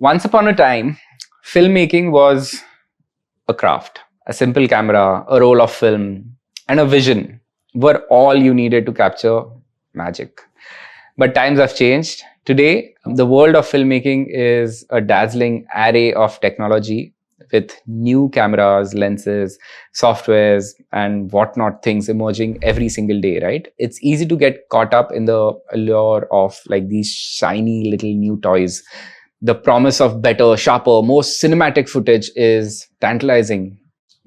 Once upon a time, filmmaking was a craft. A simple camera, a roll of film, and a vision were all you needed to capture magic. But times have changed. Today, the world of filmmaking is a dazzling array of technology with new cameras, lenses, softwares, and whatnot things emerging every single day, right? It's easy to get caught up in the allure of like these shiny little new toys. The promise of better, sharper, more cinematic footage is tantalizing.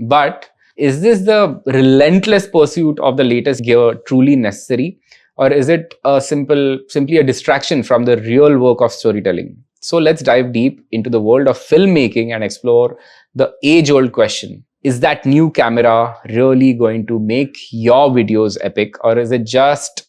But is this the relentless pursuit of the latest gear truly necessary? Or is it simply a distraction from the real work of storytelling? So let's dive deep into the world of filmmaking and explore the age-old question. Is that new camera really going to make your videos epic, or is it just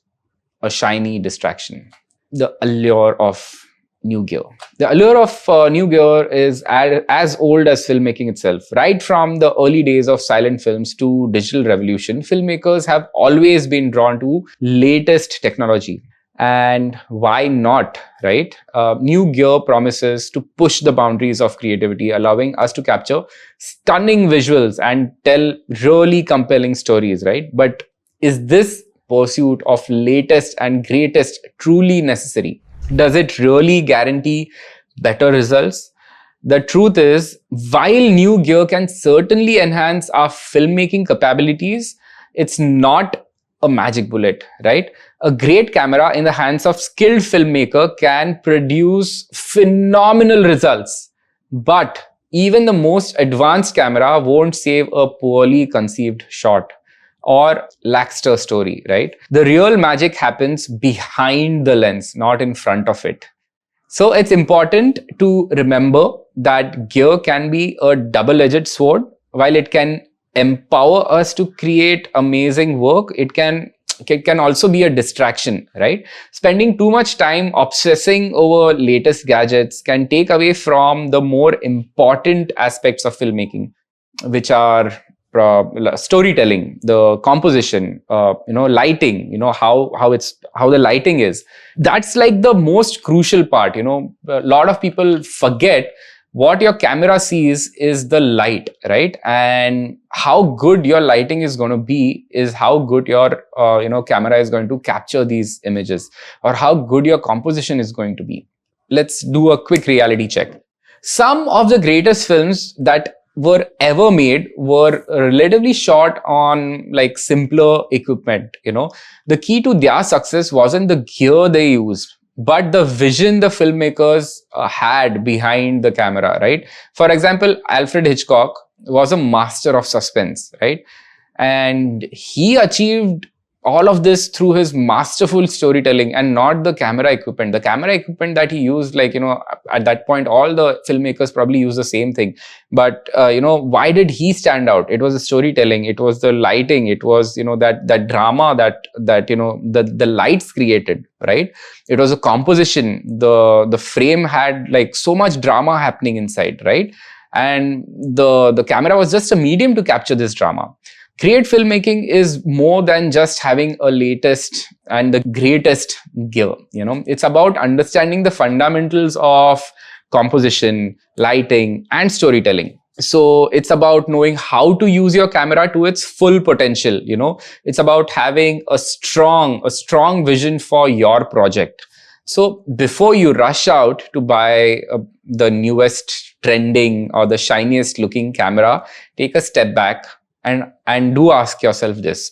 a shiny distraction? The allure of new gear. The allure of new gear is as old as filmmaking itself. Right from the early days of silent films to digital revolution, filmmakers have always been drawn to latest technology. And why not, right? New gear promises to push the boundaries of creativity, allowing us to capture stunning visuals and tell really compelling stories, right? But is this pursuit of latest and greatest truly necessary? Does it really guarantee better results? The truth is, while new gear can certainly enhance our filmmaking capabilities, it's not a magic bullet, right? A great camera in the hands of skilled filmmaker can produce phenomenal results, but even the most advanced camera won't save a poorly conceived shot or lackster story, right? The real magic happens behind the lens, not in front of it. So it's important to remember that gear can be a double-edged sword. While it can empower us to create amazing work, it can also be a distraction, right? Spending too much time obsessing over latest gadgets can take away from the more important aspects of filmmaking, which are storytelling, the composition, lighting, how the lighting is. That's like the most crucial part. A lot of people forget what your camera sees is the light, right? And how good your lighting is going to be is how good your camera is going to capture these images, or how good your composition is going to be. Let's do a quick reality check. Some of the greatest films that were ever made were relatively shot on like simpler equipment. The key to their success wasn't the gear they used, but the vision the filmmakers had behind the camera, right? For example, Alfred Hitchcock was a master of suspense, right? And he achieved all of this through his masterful storytelling and not the camera equipment. The camera equipment that he used, at that point, all the filmmakers probably use the same thing. But, why did he stand out? It was the storytelling. It was the lighting. It was, that drama that the lights created, right? It was a composition. The frame had like so much drama happening inside, right? And the camera was just a medium to capture this drama. Great filmmaking is more than just having a latest and the greatest gear. It's about understanding the fundamentals of composition, lighting, and storytelling. So it's about knowing how to use your camera to its full potential. It's about having a strong vision for your project. So before you rush out to buy the newest trending or the shiniest looking camera, take a step back and do ask yourself this.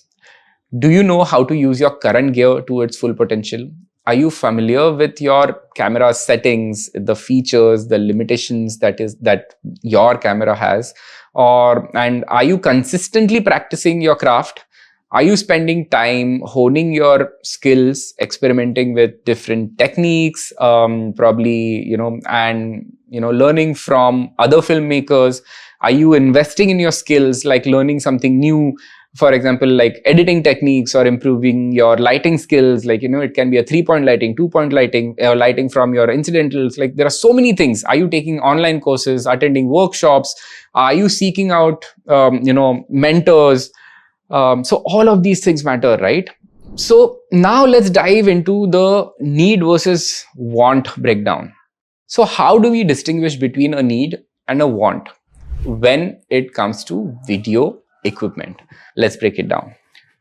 Do you know how to use your current gear to its full potential? Are you familiar with your camera settings, the features, the limitations that your camera has? And are you consistently practicing your craft? Are you spending time honing your skills, experimenting with different techniques, learning from other filmmakers? Are you investing in your skills, like learning something new, for example, like editing techniques or improving your lighting skills? It can be a 3-point lighting, 2-point lighting, lighting from your incidentals. Like there are so many things. Are you taking online courses, attending workshops? Are you seeking out, mentors? So all of these things matter, right? So now let's dive into the need versus want breakdown. So how do we distinguish between a need and a want when it comes to video equipment? Let's break it down.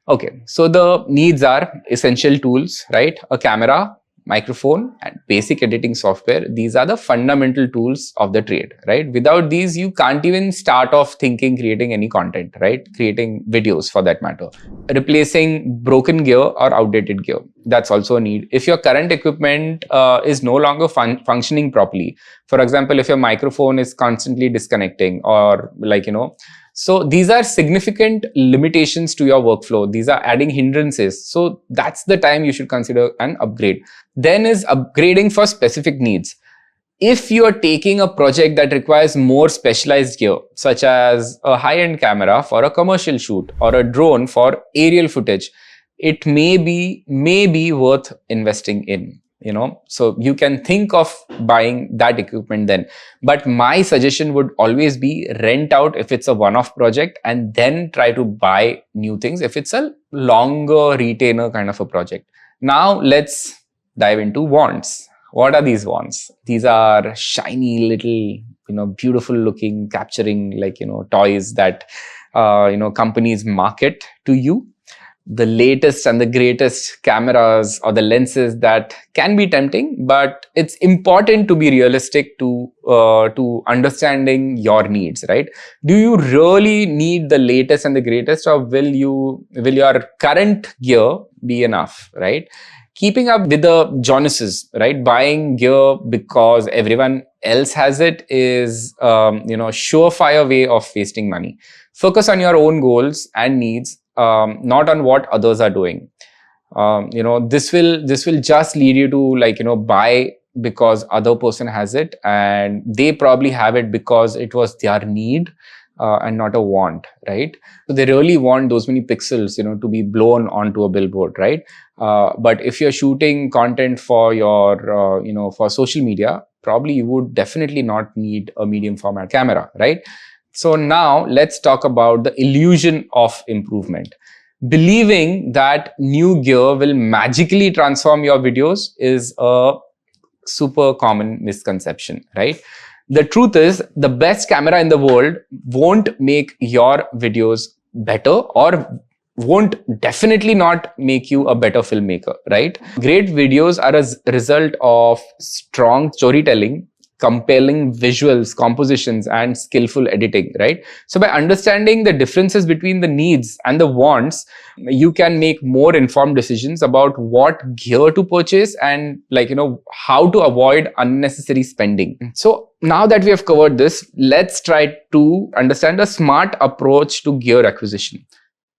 Okay, so the needs are essential tools, right? A camera, microphone, and basic editing software. These are the fundamental tools of the trade, right? Without these, you can't even start off thinking, creating any content, right? Creating videos for that matter. Replacing broken gear or outdated gear. That's also a need. If your current equipment is no longer functioning properly, for example, if your microphone is constantly disconnecting or so these are significant limitations to your workflow. These are adding hindrances. So that's the time you should consider an upgrade. Then is upgrading for specific needs. If you are taking a project that requires more specialized gear, such as a high-end camera for a commercial shoot or a drone for aerial footage, it may be worth investing in. So you can think of buying that equipment then, but my suggestion would always be rent out if it's a one-off project, and then try to buy new things if it's a longer retainer kind of a project. Now let's dive into wants. What are these wants? These are shiny little beautiful looking, capturing toys that companies market to you. The latest and the greatest cameras or the lenses that can be tempting, but it's important to be realistic to understanding your needs, right? Do you really need the latest and the greatest, or will your current gear be enough, right? Keeping up with the Jonases, right? Buying gear because everyone else has it is surefire way of wasting money. Focus on your own goals and needs, not on what others are doing. This will just lead you to buy because other person has it, and they probably have it because it was their need and not a want, right? So they really want those many pixels to be blown onto a billboard, right? But if you're shooting content for your for social media, probably you would definitely not need a medium format camera, right? So now let's talk about the illusion of improvement. Believing that new gear will magically transform your videos is a super common misconception, right? The truth is, the best camera in the world won't make your videos better, or won't definitely not make you a better filmmaker, right? Great videos are a result of strong storytelling, compelling visuals, compositions, and skillful editing, right? So by understanding the differences between the needs and the wants, you can make more informed decisions about what gear to purchase and how to avoid unnecessary spending. So now that we have covered this, let's try to understand a smart approach to gear acquisition.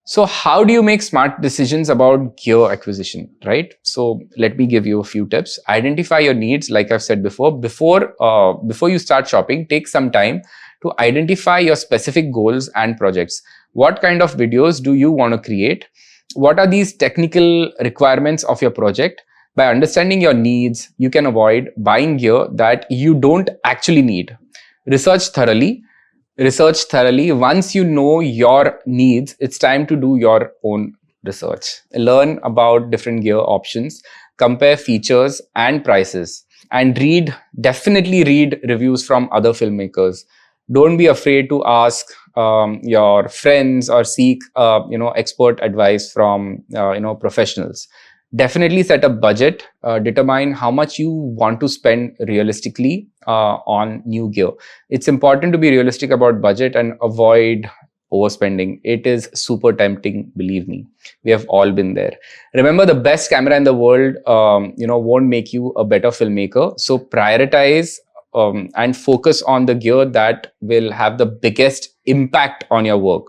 So how do you make smart decisions about gear acquisition, right? So let me give you a few tips. Identify your needs, like I've said before. Before you start shopping, take some time to identify your specific goals and projects. What kind of videos do you want to create? What are these technical requirements of your project? By understanding your needs, you can avoid buying gear that you don't actually need. Research thoroughly. Once you know your needs, it's time to do your own research. Learn about different gear options, compare features and prices, and definitely read reviews from other filmmakers. Don't be afraid to ask your friends or seek expert advice from professionals. Definitely set a budget. Determine how much you want to spend realistically on new gear. It's important to be realistic about budget and avoid overspending. It is super tempting, believe me. We have all been there. Remember, the best camera in the world won't make you a better filmmaker. So prioritize and focus on the gear that will have the biggest impact on your work.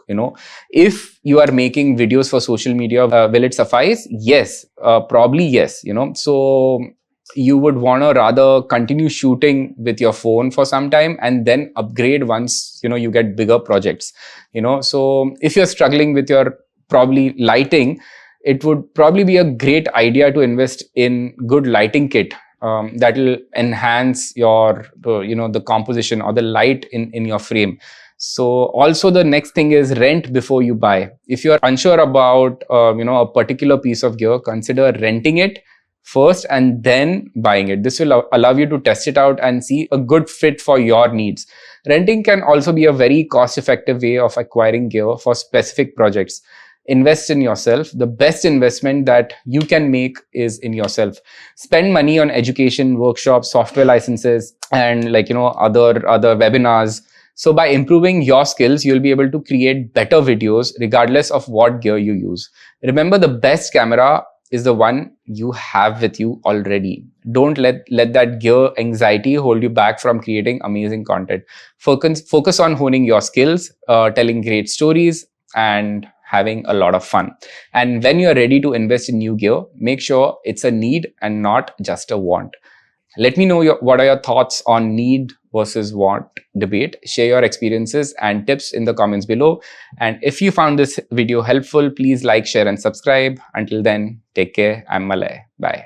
If you are making videos for social media, will it suffice? Yes, probably yes. So you would want to rather continue shooting with your phone for some time and then upgrade once you get bigger projects. So if you're struggling with your probably lighting, it would probably be a great idea to invest in good lighting kit that will enhance your the composition or the light in your frame. So also the next thing is rent before you buy. If you're unsure about a particular piece of gear, consider renting it first and then buying it. This will allow you to test it out and see a good fit for your needs. Renting can also be a very cost-effective way of acquiring gear for specific projects. Invest in yourself. The best investment that you can make is in yourself. Spend money on education, workshops, software licenses, and other webinars. So by improving your skills, you'll be able to create better videos regardless of what gear you use. Remember, the best camera is the one you have with you already. Don't let that gear anxiety hold you back from creating amazing content. Focus on honing your skills, telling great stories, and having a lot of fun. And when you're ready to invest in new gear, make sure it's a need and not just a want. Let me know what are your thoughts on need versus want debate. Share your experiences and tips in the comments below. And if you found this video helpful, please like, share, and subscribe. Until then, take care. I'm Malay. Bye.